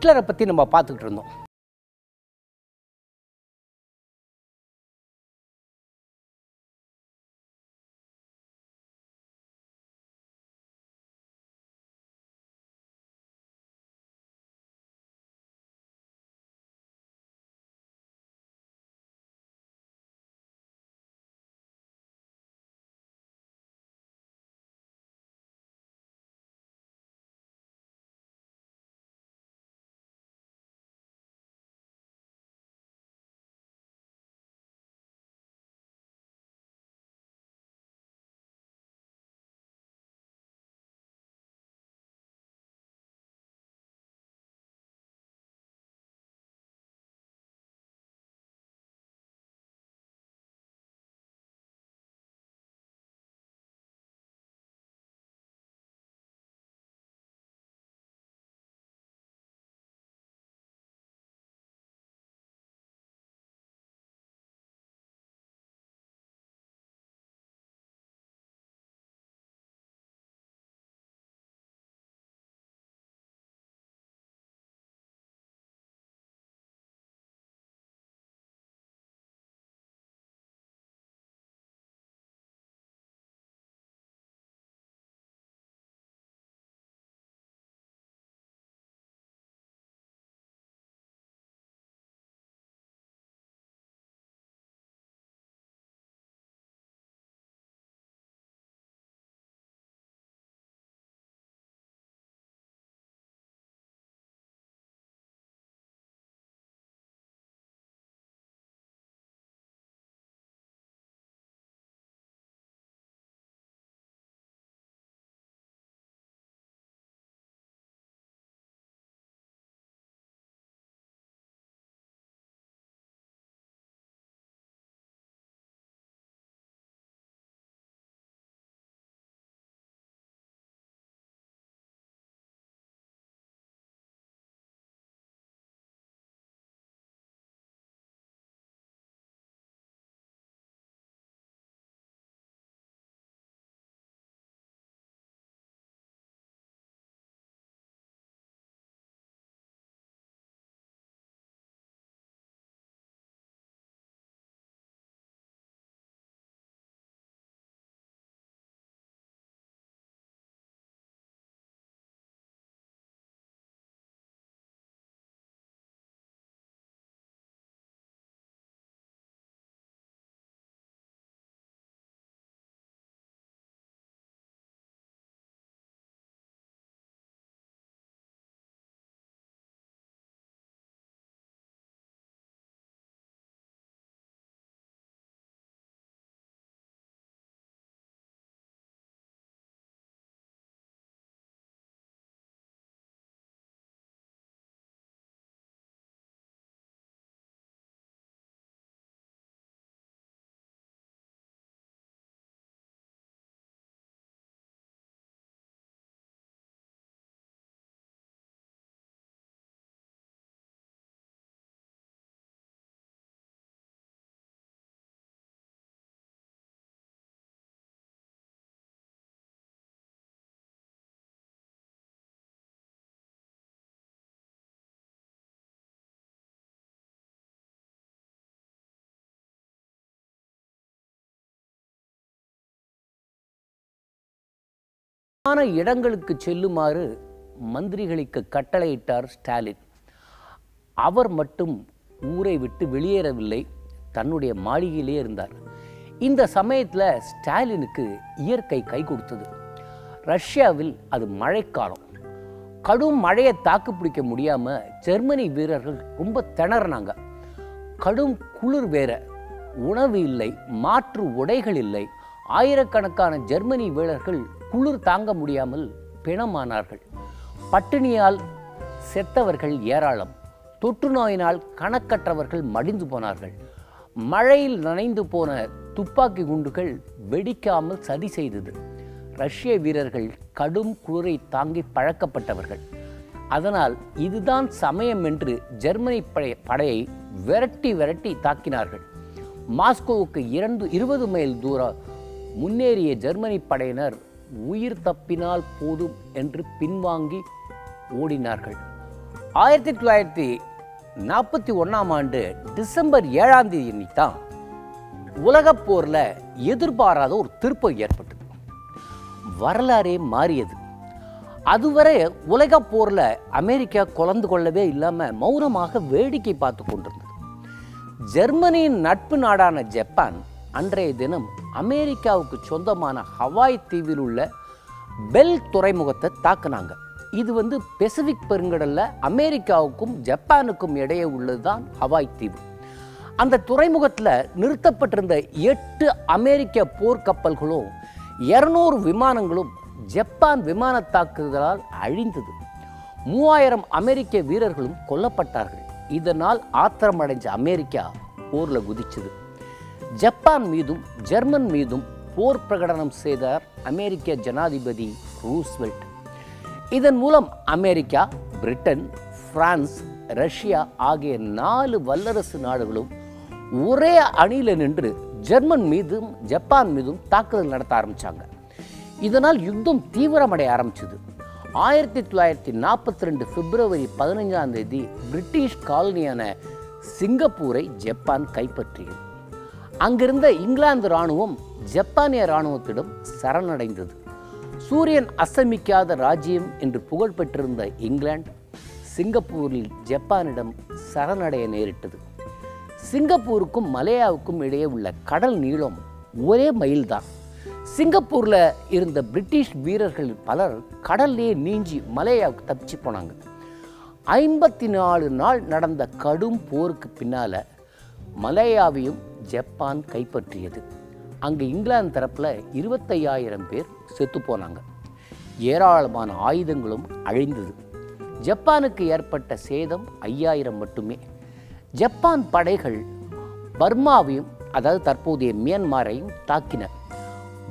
ஹிட்லரை பற்றி நம்ம பார்த்துக்கிட்டு இருந்தோம். இடங்களுக்கு செல்லுமாறு மந்திரிகளுக்கு கட்டளையிட்டார் ஸ்டாலின். அவர் மட்டும் ஊரை விட்டு வெளியேறவில்லை, தன்னுடைய மாளிகையிலே இருந்தார். இந்த சமயத்தில் ஸ்டாலினுக்கு இயற்கை கை கொடுத்தது. ரஷ்யாவில் அது மழைக்காலம். கடும் மழையை தாக்கு பிடிக்க முடியாமல் ஜெர்மனி வீரர்கள் ரொம்ப திணறினாங்க. கடும் குளிர் வேற, உணவு இல்லை, மாற்று உடைகள் இல்லை. ஆயிரக்கணக்கான ஜெர்மனி வீரர்கள் குளிர் தாங்க முடியாமல் பிணமானார்கள். பட்டினியால் செத்தவர்கள் ஏராளம். தொற்று நோயினால் கணக்கற்றவர்கள் மடிந்து போனார்கள். மழையில் நனைந்து போன துப்பாக்கி குண்டுகள் வெடிக்காமல் சதி செய்தது. ரஷ்ய வீரர்கள் கடும் குளிரை தாங்கி பழக்கப்பட்டவர்கள். அதனால் இதுதான் சமயம் என்று ஜெர்மனி படையை விரட்டி விரட்டி தாக்கினார்கள். மாஸ்கோவுக்கு 20 மைல் தூரம் முன்னேறிய ஜெர்மனி படையினர் உயிர் தப்பினால் போதும் என்று பின்வாங்கி ஓடினார்கள். 1941 டிசம்பர் 7 அன்னைக்கு தான் உலகப் போரில் எதிர்பாராத ஒரு திருப்பம் ஏற்பட்டது. வரலாறே மாறியது. அதுவரை உலகப் போரில் அமெரிக்கா கலந்து கொள்ளவே இல்லாமல் மௌனமாக வேடிக்கை பார்த்து கொண்டிருந்தது. ஜெர்மனியின் நட்பு நாடான ஜப்பான் அன்றைய தினம் அமெரிக்காவுக்கு சொந்தமான ஹவாய் தீவில் உள்ள பெல் துறைமுகத்தை தாக்குனாங்க. இது பெசிபிக் பெருங்கடல்ல அமெரிக்காவுக்கும் ஜப்பானுக்கும் இடையே உள்ளதுதான் ஹவாய் தீவு. அந்த துறைமுகத்தில் நிறுத்தப்பட்டிருந்த 8 அமெரிக்க போர்க்கப்பல்களும் 200 விமானங்களும் ஜப்பான் விமான தாக்குதலால் அழிந்தது. 3000 அமெரிக்க வீரர்களும் கொல்லப்பட்டார்கள். இதனால் ஆத்திரமடைஞ்ச அமெரிக்கா போரில் குதிச்சது. ஜப்பான் மீதும் ஜெர்மன் மீதும் போர் பிரகடனம் செய்தார் அமெரிக்க ஜனாதிபதி ரூஸ்வெல்ட். இதன் மூலம் அமெரிக்கா, பிரிட்டன், பிரான்ஸ், ரஷ்யா ஆகிய 4 வல்லரசு நாடுகளும் ஒரே அணியில் நின்று ஜெர்மன் மீதும் ஜப்பான் மீதும் தாக்குதல் நடத்த ஆரம்பித்தாங்க. இதனால் யுத்தம் தீவிரமடைய ஆரம்பிச்சது. 1942 பிப்ரவரி 15 பிரிட்டிஷ் காலனியான சிங்கப்பூரை ஜப்பான் கைப்பற்றியது. அங்கிருந்த இங்கிலாந்து இராணுவம் ஜப்பானிய இராணுவத்திடம் சரணடைந்தது. சூரியன் அஸ்தமிக்காத ராஜ்யம் என்று புகழ் பெற்றிருந்த இங்கிலாந்து சிங்கப்பூரில் ஜப்பானிடம் சரணடைய நேரிட்டது. சிங்கப்பூருக்கும் மலேயாவுக்கும் இடையே உள்ள கடல் நீளம் ஒரே மைல் தான். சிங்கப்பூரில் இருந்த பிரிட்டிஷ் வீரர்கள் பலர் கடல்லையே நீஞ்சி மலேயாவுக்கு தப்பிச்சு போனாங்க. 54 நாள் நடந்த கடும் போருக்கு பின்னால் மலேயாவையும் ஜப்பான் கைப்பற்றியது. அங்கே இங்கிலாந்து தரப்பில் 25,000 பேர் செத்து போனாங்க. ஏராளமான ஆயுதங்களும் அழிந்தது. ஜப்பானுக்கு ஏற்பட்ட சேதம் 5,000 மட்டுமே. ஜப்பான் படைகள் பர்மாவையும், அதாவது தற்போதைய மியான்மரையும் தாக்கின.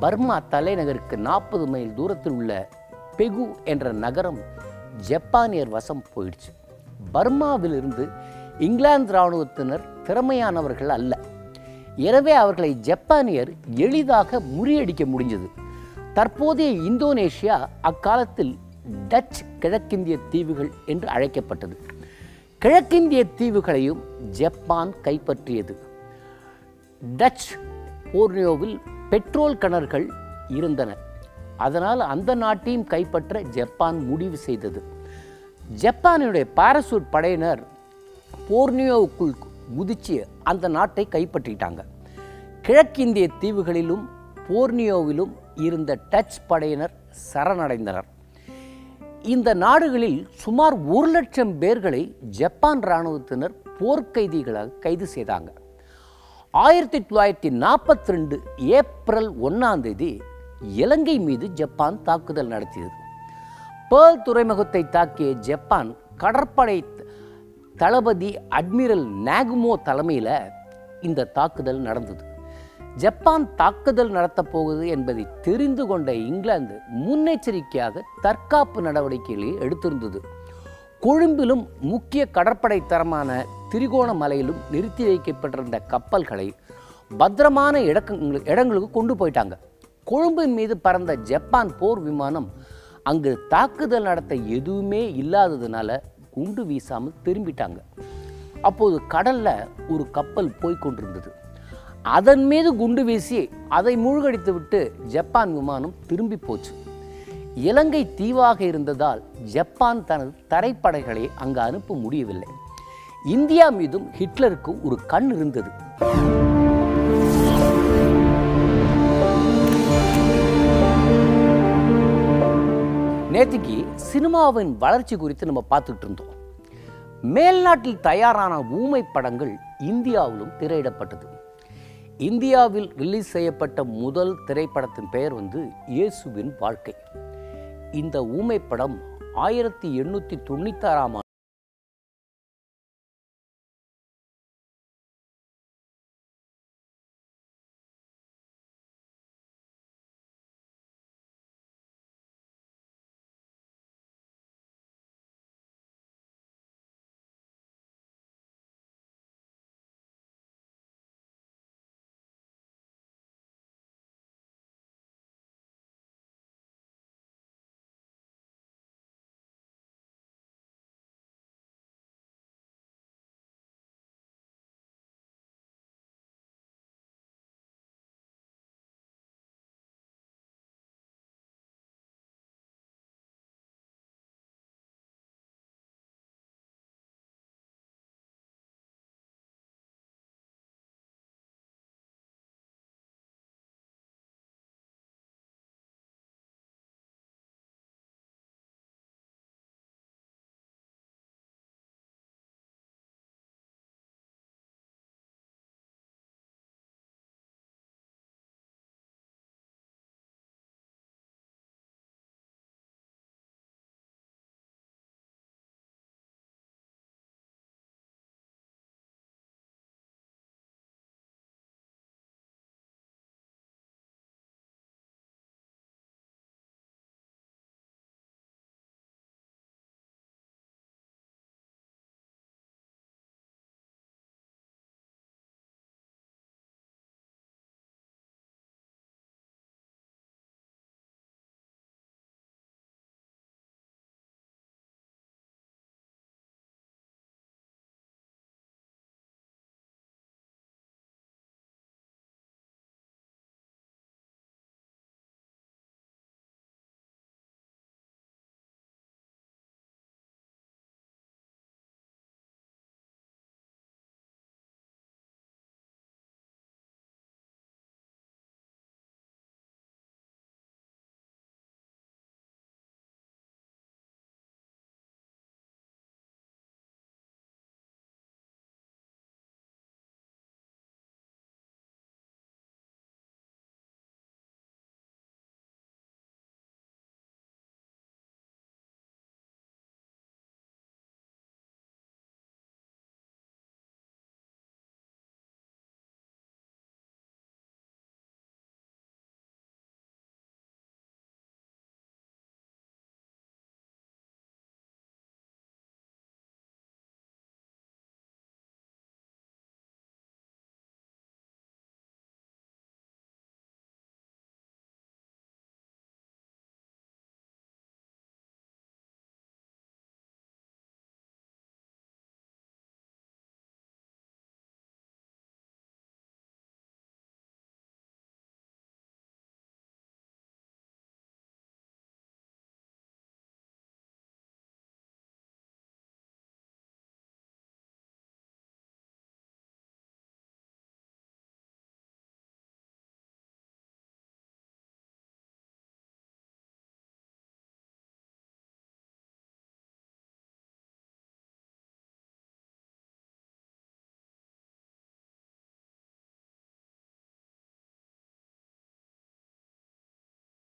பர்மா தலைநகருக்கு 40 மைல் தூரத்தில் உள்ள பெகு என்ற நகரம் ஜப்பானியர் வசம் போயிடுச்சு. பர்மாவிலிருந்து இங்கிலாந்து இராணுவத்தினர் திறமையானவர்கள் அல்ல. எனவே அவர்களை ஜப்பானியர் எளிதாக முறியடிக்க முடிஞ்சது. தற்போதைய இந்தோனேஷியா அக்காலத்தில் டச் கிழக்கிந்திய தீவுகள் என்று அழைக்கப்பட்டது. கிழக்கிந்திய தீவுகளையும் ஜப்பான் கைப்பற்றியது. டச் போர்னியோவில் பெட்ரோல் கிணறுகள் இருந்தன. அதனால் அந்த நாட்டையும் கைப்பற்ற ஜப்பான் முடிவு செய்தது. ஜப்பானுடைய பாராசூட் படையினர் போர்னியோவுக்குள் குதிச்சு அந்த நாட்டை கைப்பற்றிட்டாங்க. கிழக்கிந்திய தீவுகளிலும் போர்னியோவிலும் இருந்த டச் படையினர் சரணடைந்தனர். இந்த நாடுகளில் சுமார் 1,00,000 பேர்களை ஜப்பான் இராணுவத்தினர் போர்க்கைதிகளாக கைது செய்தாங்க. 1942 ஏப்ரல் 1 இலங்கை மீது ஜப்பான் தாக்குதல் நடத்தியது. பேர்ல் துறைமுகத்தை தாக்கிய ஜப்பான் கடற்படை தளபதி அட்மிரல் நாகுமோ தலைமையில் இந்த தாக்குதல் நடந்தது. ஜப்பான் தாக்குதல் நடத்தப் போகுது என்பதை தெரிந்து கொண்ட இங்கிலாந்து முன்னெச்சரிக்கையாக தற்காப்பு நடவடிக்கைகளை எடுத்திருந்தது. கொழும்பிலும் முக்கிய கடற்படை தரமான திரிகோணமலையிலும் நிறுத்தி வைக்கப்பட்டிருந்த கப்பல்களை பத்திரமான இடங்களுக்கு கொண்டு போயிட்டாங்க. கொழும்பின் மீது பறந்த ஜப்பான் போர் விமானம் அங்கு தாக்குதல் நடத்த எதுவுமே இல்லாததுனால குண்டு வீசாமல் திரும்பிட்டாங்க. அப்போது கடல்ல ஒரு கப்பல் போய்கொண்டிருந்தது. அதன் மீது குண்டு வீசி அதை மூழ்கடித்து விட்டு ஜப்பான் விமானம் திரும்பி போச்சு. இலங்கை தீவாக இருந்ததால் ஜப்பான் தனது தரைப்படைகளை அங்கு அனுப்ப முடியவில்லை. இந்தியா மீதும் ஹிட்லருக்கு ஒரு கண் இருந்தது. நேற்றுக்கு சினிமாவின் வளர்ச்சி குறித்து நம்ம பார்த்துக்கிட்டு இருந்தோம். மேல்நாட்டில் தயாரான ஊமை படங்கள் இந்தியாவிலும் திரையிடப்பட்டது. இந்தியாவில் ரிலீஸ் செய்யப்பட்ட முதல் திரைப்படத்தின் பெயர் இயேசுவின் வாழ்க்கை. இந்த ஊமை படம் 1896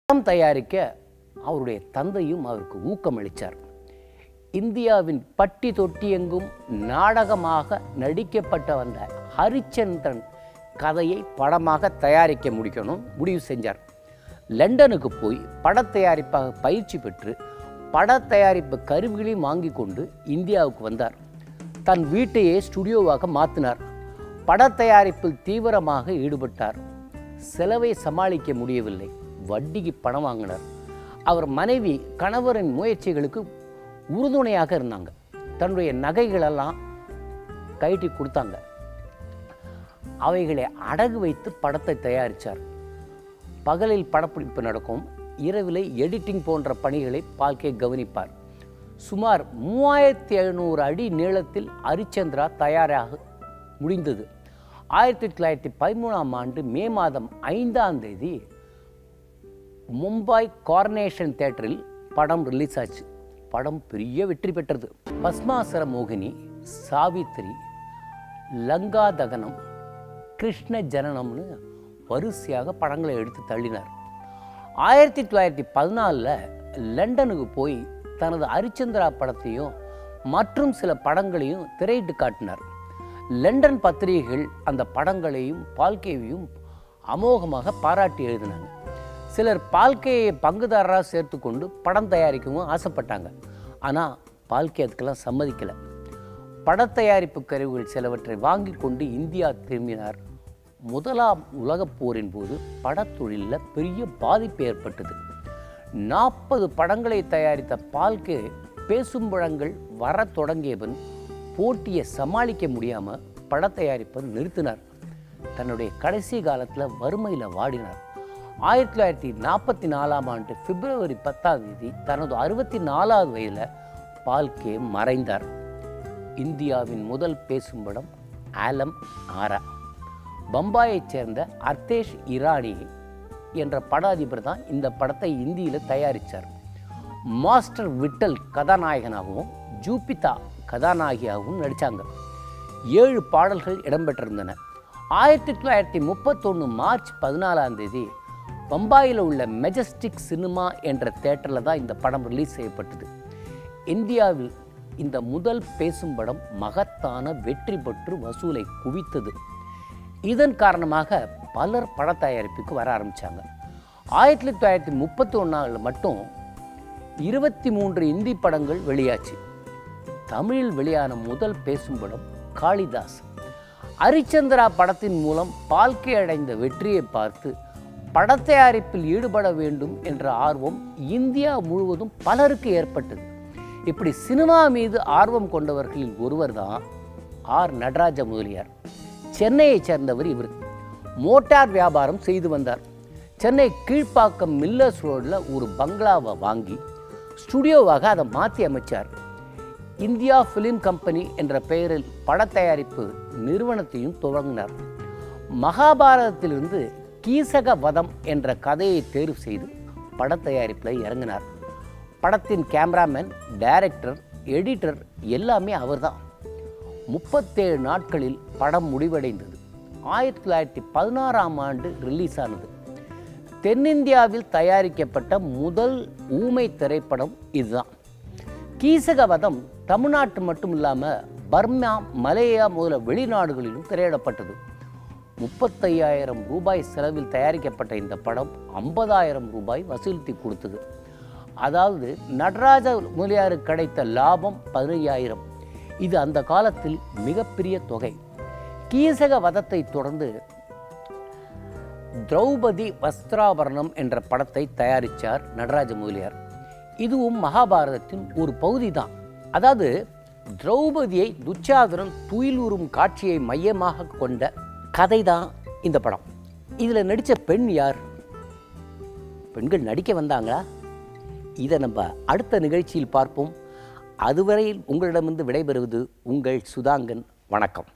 படம் தயாரிக்க அவருடைய தந்தையும் அவருக்கு ஊக்கமளித்தார். இந்தியாவின் பட்டி தொட்டி எங்கும் நாடகமாக நடிக்கப்பட்ட வந்த ஹரிச்சந்திரன் கதையை படமாக தயாரிக்க முடிவு செஞ்சார். லண்டனுக்கு போய் பட தயாரிப்பாக பயிற்சி பெற்று பட தயாரிப்பு கருவிகளையும் வாங்கி கொண்டு இந்தியாவுக்கு வந்தார். தன் வீட்டையே ஸ்டுடியோவாக மாற்றினார். பட தயாரிப்பில் தீவிரமாக ஈடுபட்டார். செலவை சமாளிக்க முடியவில்லை. வட்டிக்கு பணம் வாங்கினார். அவர் மனைவி கணவரின் முயற்சிகளுக்கு உறுதுணையாக இருந்தாங்க. தன்னுடைய நகைகளெல்லாம் கைட்டி கொடுத்தாங்க. அவைகளை அடகு வைத்து படத்தை தயாரித்தார். பகலில் படப்பிடிப்பு நடக்கும், இரவில் எடிட்டிங் போன்ற பணிகளை பால்கே கவனிப்பார். சுமார் 3700 அடி நீளத்தில் ஹரிச்சந்திரா தயாராக முடிந்தது. 1913ஆம் ஆண்டு மே மாதம் 5ஆம் தேதி மும்பை கார்னேஷன் தியேட்டரில் படம் ரிலீஸ் ஆச்சு. படம் பெரிய வெற்றி பெற்றது. பஸ்மாசுர மோகினி, சாவித்திரி, லங்கா தகனம், கிருஷ்ண ஜனனம்னு வரிசையாக படங்களை எடுத்து தள்ளினார். 1914 லண்டனுக்கு போய் தனது ஹரிச்சந்திரா படத்தையும் மற்றும் சில படங்களையும் திரையிட்டு காட்டினார். லண்டன் பத்திரிகைகள் அந்த படங்களையும் பால்கேவையும் அமோகமாக பாராட்டி எழுதினாங்க. சிலர் பால்கேயை பங்குதாரராக சேர்த்து கொண்டு படம் தயாரிக்கவும் ஆசைப்பட்டாங்க. ஆனால் பால்கே அதுக்கெல்லாம் சம்மதிக்கலை. பட தயாரிப்பு கருவிகள் சிலவற்றை வாங்கி கொண்டு இந்தியா திரும்பினார். முதலாம் உலகப் போரின் போது படத்தொழிலில் பெரிய பாதிப்பு ஏற்பட்டது. 40 படங்களை தயாரித்த பால்கே பேசும் படங்கள் வர தொடங்கியவன் போட்டியை சமாளிக்க முடியாமல் பட தயாரிப்பை நிறுத்தினார். தன்னுடைய கடைசி காலத்தில் வறுமையில் வாடினார். 1944ஆம் ஆண்டு பிப்ரவரி 10ஆம் தேதி தனது 64வது வயதில் பால்கே மறைந்தார். இந்தியாவின் முதல் பேசும் படம் ஆலம் ஆரா. பம்பாயைச் சேர்ந்த அர்த்தேஷ் இரானி என்ற பட அதிபர் தான் இந்த படத்தை இந்தியில் தயாரித்தார். மாஸ்டர் விட்டல் கதாநாயகனாகவும் ஜூபிதா கதாநாயகியாகவும் நடித்தாங்க. 7 பாடல்கள் இடம்பெற்றிருந்தன. 1931 மார்ச் 14ஆம் தேதி பம்பாயில் உள்ள மெஜஸ்டிக் சினிமா என்ற தியேட்டரில் தான் இந்த படம் ரிலீஸ் செய்யப்பட்டது. இந்தியாவில் இந்த முதல் பேசும் படம் மகத்தான வெற்றி பெற்று வசூலை குவித்தது. இதன் காரணமாக பலர் பட தயாரிப்புக்கு வர ஆரம்பித்தாங்க. 1931 மட்டும் 23 இந்தி படங்கள் வெளியாச்சு. தமிழில் வெளியான முதல் பேசும் படம் காளிதாஸ். ஹரிச்சந்திரா படத்தின் மூலம் பால்கே அடைந்த வெற்றியை பார்த்து பட தயாரிப்பில் ஈடுபட வேண்டும் என்ற ஆர்வம் இந்தியா முழுவதும் பலருக்கு ஏற்பட்டது. இப்படி சினிமா மீது ஆர்வம் கொண்டவர்களில் ஒருவர் தான் ஆர் நடராஜ முதலியார். சென்னையைச் சேர்ந்தவர் இவர். மோட்டார் வியாபாரம் செய்து வந்தார். சென்னை கீழ்ப்பாக்கம் மில்லர்ஸ் ரோடில் ஒரு பங்களாவை வாங்கி ஸ்டுடியோவாக அதை மாற்றி அமைச்சார். இந்தியா ஃபிலிம் கம்பெனி என்ற பெயரில் பட தயாரிப்பு நிறுவனத்தையும் துவங்கினார். மகாபாரதத்திலிருந்து கீசக வதம் என்ற கதையை தேர்வு செய்து பட தயாரிப்பில் இறங்கினார். படத்தின் கேமராமேன், டைரக்டர், எடிட்டர் எல்லாமே அவர்தான். 37 நாட்களில் படம் முடிவடைந்தது. 1916ஆம் ஆண்டு ரிலீஸ் ஆனது. தென்னிந்தியாவில் தயாரிக்கப்பட்ட முதல் ஊமை திரைப்படம் இதுதான். கீசகவதம் தமிழ்நாட்டு மட்டும் இல்லாமல் பர்மா, மலேயா முதல வெளிநாடுகளிலும் திரையிடப்பட்டது. 35,000 ரூபாய் செலவில் தயாரிக்கப்பட்ட இந்த படம் 50,000 ரூபாய் வசூலித்து கொடுத்தது. அதாவது நடராஜ முதலியாருக்கு கிடைத்த லாபம் 15,000. இது அந்த காலத்தில் மிகப்பெரிய தொகை. கீசக வதத்தை தொடர்ந்து திரௌபதி வஸ்திராபரணம் என்ற படத்தை தயாரித்தார் நடராஜ முதலியார். இதுவும் மகாபாரதத்தின் ஒரு பகுதி தான். அதாவது திரௌபதியை துச்சாதனன் துயிலுறும் காட்சியை மையமாக கொண்ட கதை தான் இந்த படம். இதில் நடித்த பெண் யார்? பெண்கள் நடிக்க வந்தாங்களா? இதை நம்ம அடுத்த நிகழ்ச்சியில் பார்ப்போம். அதுவரையில் உங்களிடமிருந்து விடைபெறுவது உங்கள் சுதாங்கன். வணக்கம்.